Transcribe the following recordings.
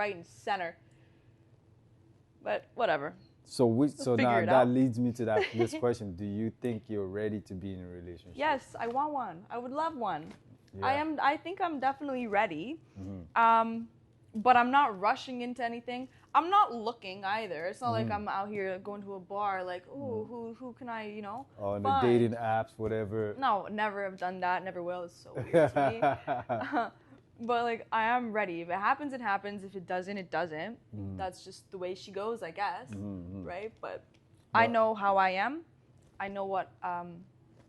right and center. But whatever. So now it that out. leads me to this question. Do you think you're ready to be in a relationship? Yes, I want one. I would love one. Yeah. I think I'm definitely ready. Mm-hmm. But I'm not rushing into anything. I'm not looking either. It's not like I'm out here going to a bar like, oh, who can I, On the find? dating apps, whatever. No, never have done that. Never will. It's so weird to me. But like, I am ready. If it happens, it happens. If it doesn't, it doesn't. That's just the way she goes, I guess. Right? But I know how I am. I know what.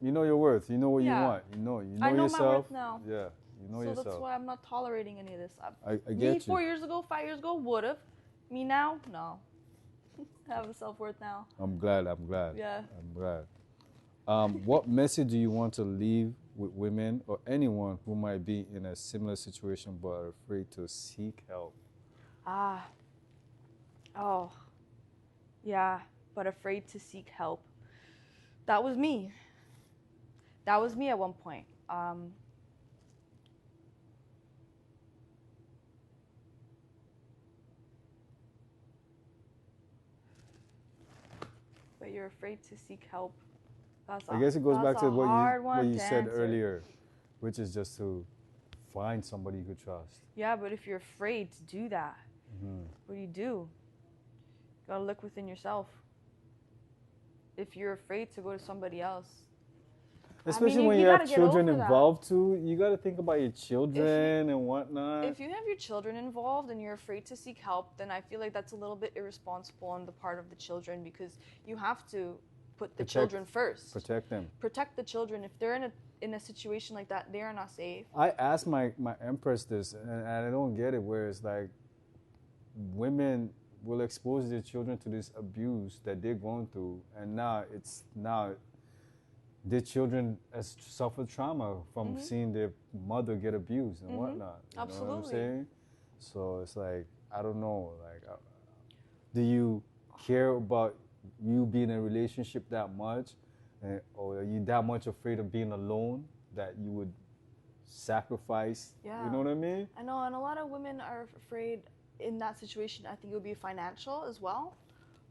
You know your worth. You know what you want. You know I know yourself. my worth now. Yeah, you know yourself. So that's why I'm not tolerating any of this. I get me you. 4 years ago, 5 years ago, would have. Me now, no. I have a self-worth now. I'm glad. Yeah. I'm glad. What message do you want to leave with women or anyone who might be in a similar situation but are afraid to seek help? Oh. Yeah, but afraid to seek help. That was me. That was me at one point. But you're afraid to seek help. I guess it goes back to what you said answer. earlier, which is just to find somebody you could trust. Yeah, but if you're afraid to do that, what do? You gotta look within yourself. If you're afraid to go to somebody else. Especially when you have children involved too, you gotta think about your children and whatnot. If you have your children involved and you're afraid to seek help, then I feel like that's a little bit irresponsible on the part of the children, because you have to put the children first. Protect them. Protect the children. If they're in a situation like that, they are not safe. I asked my empress this, and I don't get it, where it's like women will expose their children to this abuse that they're going through, and now their children has suffered trauma from seeing their mother get abused and whatnot. You Absolutely. know what I'm saying? So it's like, I don't know. Like, do you care about you being in a relationship that much? Or are you that much afraid of being alone that you would sacrifice? Yeah. You know what I mean? I know, and a lot of women are afraid in that situation. I think it would be financial as well,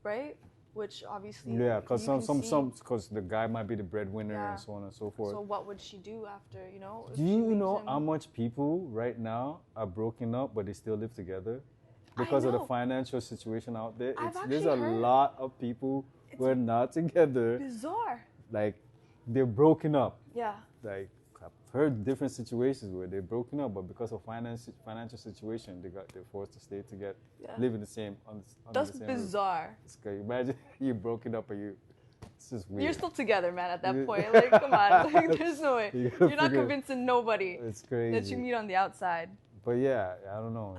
right? Which obviously, because because the guy might be the breadwinner and so on and so forth. So what would she do after, Do you know how much people right now are broken up but they still live together because of the financial situation out there? There's a lot of people who are not together. Bizarre. Like, they're broken up. Yeah. Like, I've heard different situations where they're broken up, but because of financial situation, they're forced to stay together, live in the same. That's bizarre. It's crazy. Imagine you're broken up and it's just weird. You're still together, man. At that point, like, come on, like, there's no way. You're not convincing nobody. It's crazy that you meet on the outside. But yeah, I don't know.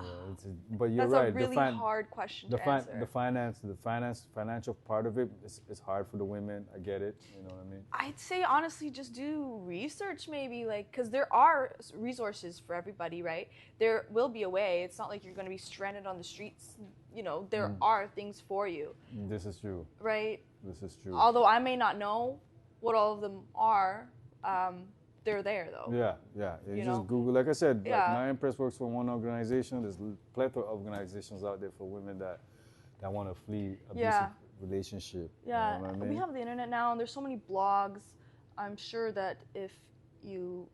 But you're That's right. That's a really hard question to answer. The financial part of it is hard for the women. I get it. You know what I mean? I'd say honestly, just do research maybe, like, because there are resources for everybody, right? There will be a way. It's not like you're going to be stranded on the streets. There are things for you. This is true. Right? This is true. Although I may not know what all of them are, they're there though. Yeah. You just Google. Like I said, like my Empress works for one organization. There's plethora of organizations out there for women that want to flee abusive relationship. Yeah, you know what I mean? We have the internet now, and there's so many blogs. I'm sure that if you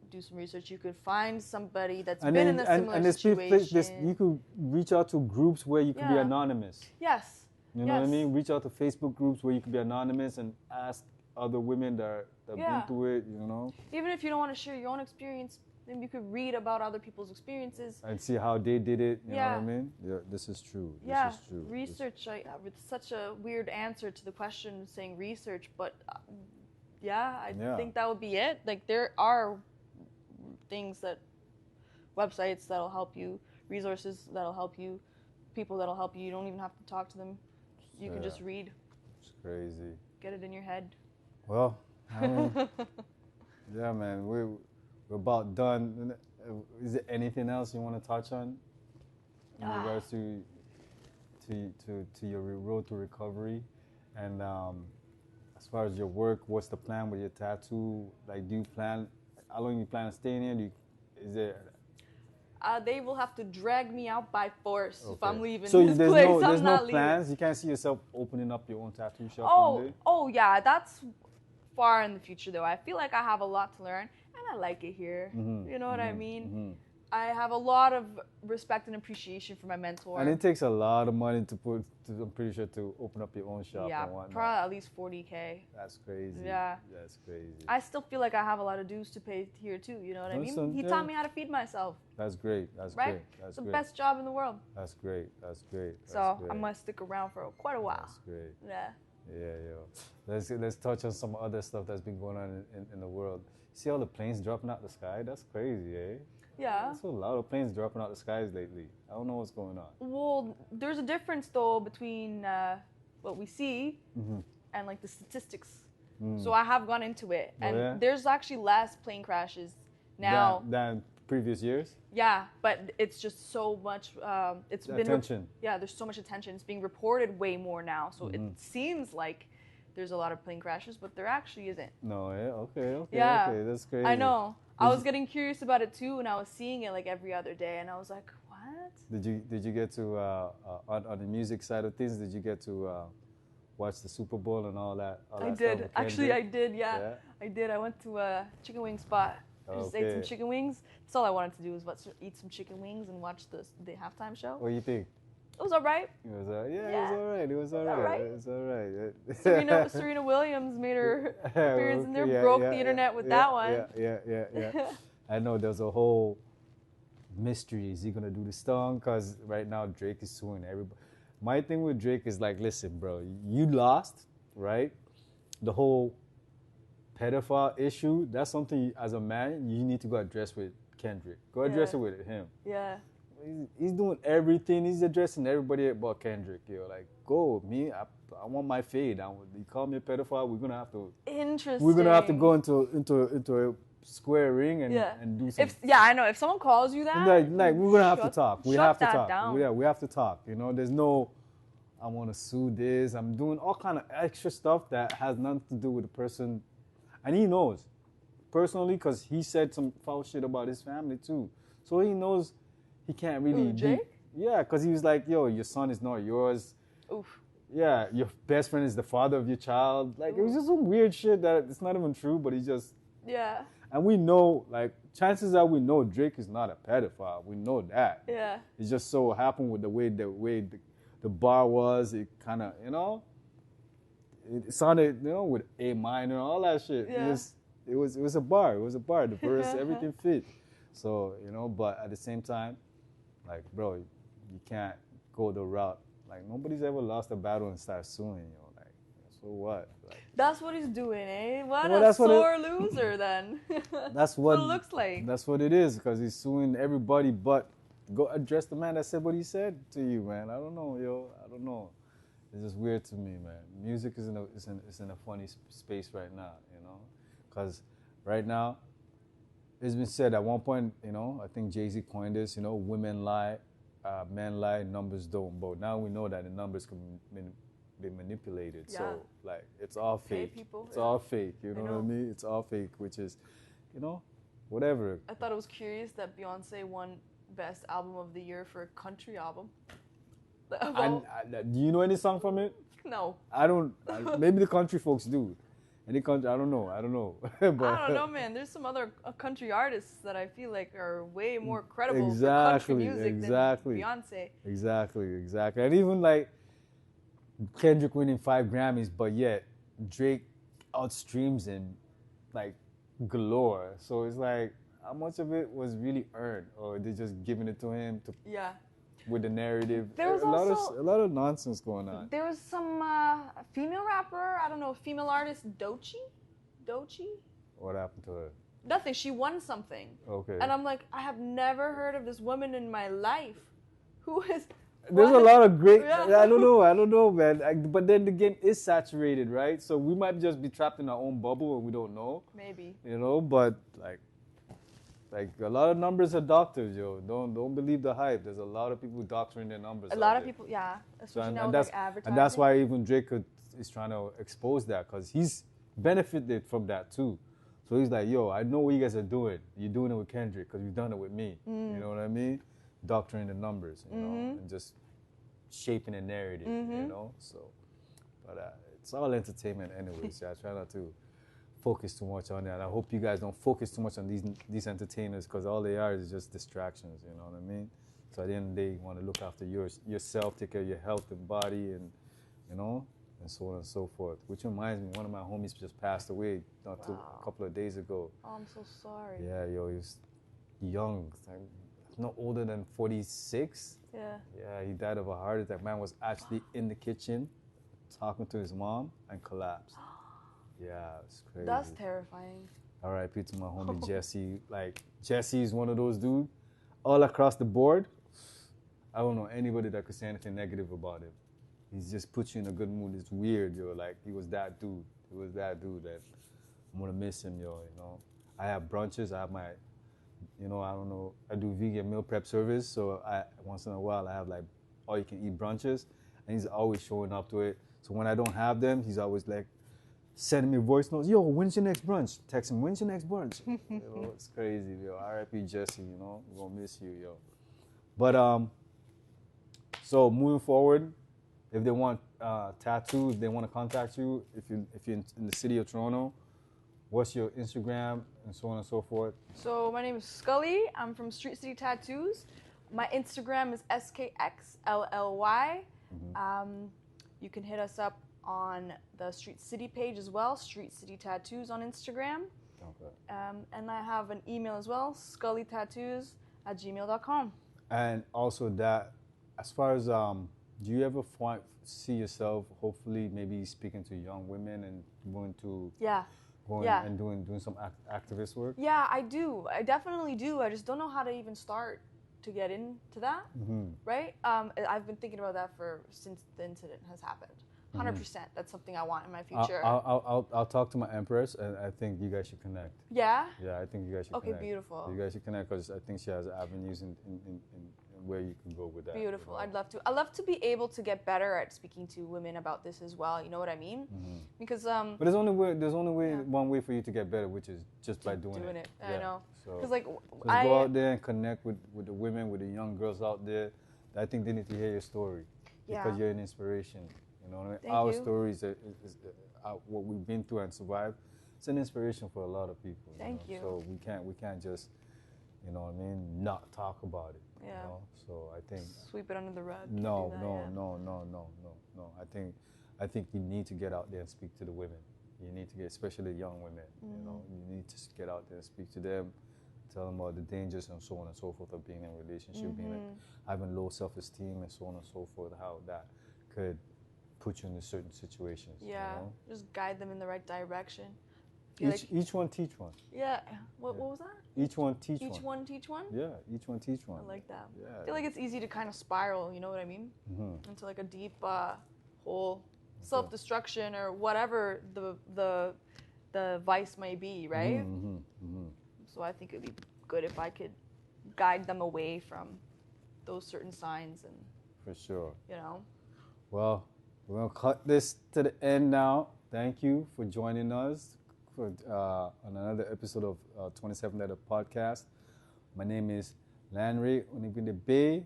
do some research, you could find somebody that's been in a similar situation. You could reach out to groups where you could be anonymous. Yes. You know what I mean? Reach out to Facebook groups where you could be anonymous and ask other women that have been through it, Even if you don't want to share your own experience, then you could read about other people's experiences. And see how they did it, you know what I mean? Yeah, this is true. This is true. Research, it's such a weird answer to the question saying research, but I think that would be it. Like, there are websites that'll help you, resources that'll help you, people that'll help you. You don't even have to talk to them. You can just read. It's crazy. Get it in your head. Well, I mean, yeah, man, we're about done. Is there anything else you want to touch on in regards to your road to recovery? And as far as your work, what's the plan with your tattoo? Like, how long you plan on staying here? they will have to drag me out by force if I'm leaving so this there's place. no, I'm there's not no leaving. plans? You can't see yourself opening up your own tattoo shop one day? Oh yeah, that's far in the future though. I feel like I have a lot to learn, and I like it here. You know what I mean? I have a lot of respect and appreciation for my mentor. And it takes a lot of money I'm pretty sure, to open up your own shop yeah, and whatnot. probably at least $40K. That's crazy. Yeah. That's crazy. I still feel like I have a lot of dues to pay here too, you know what I mean? He taught me how to feed myself. That's great. That's right? great. That's the great. best job in the world. That's great. That's great. That's so great. I'm gonna stick around for quite a while. That's great. Yeah. Yeah, yo. Let's touch on some other stuff that's been going on in the world. See all the planes dropping out the sky? That's crazy, eh? Yeah. There's a lot of planes dropping out the skies lately. I don't know what's going on. Well, there's a difference though between what we see and like the statistics. So I have gone into it, and there's actually less plane crashes now than previous years. Yeah, but it's just so much. It's been attention. There's so much attention. It's being reported way more now. So it seems like there's a lot of plane crashes, but there actually isn't. No, okay, that's crazy. I know. I was getting curious about it too, and I was seeing it like every other day, and I was like, what? Did you get to on the music side of things? Did you get to watch the Super Bowl and all that? I did. Actually, I did. Yeah, I did. I went to a chicken wing spot. I just ate some chicken wings. That's all I wanted to do was eat some chicken wings and watch the halftime show. What do you think? It was all right. It was all right. It was all right. Serena Williams made her appearance in there, broke the internet with that one. Yeah. I know there's a whole mystery. Is he gonna do the song? Because right now Drake is suing everybody. My thing with Drake is like, listen, bro, you lost, right? The whole pedophile issue. That's something as a man you need to go address with Kendrick. Go address it with him. Yeah. He's doing everything. He's addressing everybody but Kendrick. Like, go me. I want my fade. You call me a pedophile. We're gonna have to. Interesting. We're gonna have to go into a square ring and do something. I know. If someone calls you that, like we're gonna have to talk. We have to talk. Down. Yeah, we have to talk. There's no. I want to sue this. I'm doing all kind of extra stuff that has nothing to do with the person, and he knows personally because he said some foul shit about his family too. So he knows. He can't really. Jake? Yeah, because he was like, yo, your son is not yours. Oof. Yeah, your best friend is the father of your child. Like, it was just some weird shit that it's not even true, but he just. Yeah. And we know, like, chances are we know Drake is not a pedophile. We know that. Yeah. It just so happened with the way the bar was. It kind of, it sounded, with A minor, all that shit. Yeah. It was a bar. It was a bar. The verse, everything fit. So, but at the same time, like, bro, you can't go the route. Like, nobody's ever lost a battle and start suing, Like, so what? Like, that's what he's doing, eh? What a sore loser, then. That's what it looks like. That's what it is, because he's suing everybody but go address the man that said what he said to you, man. I don't know, I don't know. It's just weird to me, man. Music is in a funny space right now, Because right now, it's been said at one point, I think Jay-Z coined this, women lie, men lie, numbers don't. But now we know that the numbers can be manipulated. Yeah. So, like, it's all fake. People, it's all fake, you know what I mean? It's all fake, which is, whatever. I thought it was curious that Beyonce won Best Album of the Year for a country album. Do you know any song from it? No. I don't. Maybe the country folks do. Any country, I don't know. But, I don't know, man. There's some other country artists that I feel like are way more credible for country music than Beyonce. Exactly. And even like Kendrick winning 5 Grammys, but yet Drake outstreams him like galore. So it's like, how much of it was really earned, or they just giving it to him to? Yeah. With the narrative, there was a lot of nonsense going on. There was some female rapper, I don't know, female artist, Doechii? What happened to her? Nothing. She won something. Okay. And I'm like, I have never heard of this woman in my life. Who is? There's a lot of great. Yeah. I don't know, man. But then the game is saturated, right? So we might just be trapped in our own bubble and we don't know. Maybe. But like a lot of numbers are doctors, yo. Don't believe the hype. There's a lot of people doctoring their numbers. A lot of people, yeah. Especially now with like advertising. And that's why even Drake is trying to expose that, because he's benefited from that too. So he's like, yo, I know what you guys are doing. You're doing it with Kendrick because you've done it with me. You know what I mean? Doctoring the numbers, you know, and just shaping a narrative, you know? So, but it's all entertainment anyway, so I try not to focus too much on that. I hope you guys don't focus too much on these entertainers because all they are is just distractions, you know what I mean? So at the end of the day, you want to look after yourself, take care of your health and body, and, you know, and so on and so forth. Which reminds me, one of my homies just passed away a couple of days ago. Oh, I'm so sorry. Yeah, yo, he was young, like, no older than 46. Yeah. Yeah, he died of a heart attack. Man was actually in the kitchen talking to his mom and collapsed. Yeah, it's crazy. That's terrifying. R.I.P. to my homie Jesse. Like, Jesse's one of those dudes, all across the board, I don't know anybody that could say anything negative about him. He's just put you in a good mood. It's weird, yo. Like, he was that dude. He was that dude that I'm going to miss him, yo, you know. I have brunches. I have my, you know, I don't know. I do vegan meal prep service. So once in a while, I have, like, all-you-can-eat brunches. And he's always showing up to it. So when I don't have them, he's always, like, sending me voice notes. Yo, when's your next brunch? Text him, when's your next brunch? You know, it's crazy, yo. R.I.P. Jesse, you know. We're going to miss you, yo. But, so moving forward, if they want tattoos, they want to contact you, if you're in the city of Toronto, what's your Instagram and so on and so forth? So my name is Skully. I'm from Street City Tattoos. My Instagram is SKXLLY. You can hit us up on the Street City page as well, Street City Tattoos on Instagram. Okay. And I have an email as well, skullytattoos@gmail.com. And also that, as far as, do you ever see yourself, hopefully, maybe speaking to young women and going to... and doing some activist work? Yeah, I do. I definitely do. I just don't know how to even start to get into that, right? I've been thinking about that since the incident has happened. 100%. That's something I want in my future. I'll talk to my Empress, and I think you guys should connect. Yeah? Yeah, I think you guys should connect. Okay, beautiful. You guys should connect because I think she has avenues in where you can go with that. Beautiful. You know? I'd love to. I'd love to be able to get better at speaking to women about this as well. You know what I mean? Because but there's only one way for you to get better, which is just by doing it. Yeah. I know. So because like just go out there and connect with the women, with the young girls out there. I think they need to hear your story because you're an inspiration. You know what I mean? Our stories is what we've been through and survived. It's an inspiration for a lot of people. Thank you. So we can't just, you know what I mean, not talk about it. Yeah. You know? So I think sweep it under the rug. No. I think you need to get out there and speak to the women. You need to get, especially young women. You know, you need to get out there and speak to them, tell them about the dangers and so on and so forth of being in a relationship, having low self-esteem and so on and so forth. How that could put you in certain situations. Yeah. You know? Just guide them in the right direction. Each one teach one. Yeah. What was that? Each one teach one. Each one teach one? Yeah, each one teach one. I like that. Yeah. I feel like it's easy to kind of spiral, you know what I mean? Into like a deep whole self-destruction or whatever the vice may be, right? So I think it'd be good if I could guide them away from those certain signs and... For sure. You know? Well, we're going to cut this to the end now. Thank you for joining us on another episode of 27 Letter Podcast. My name is Lanre Onibinde Bay,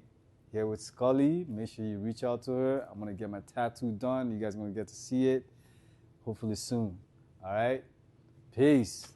here with Skully. Make sure you reach out to her. I'm going to get my tattoo done. You guys are going to get to see it hopefully soon. All right? Peace.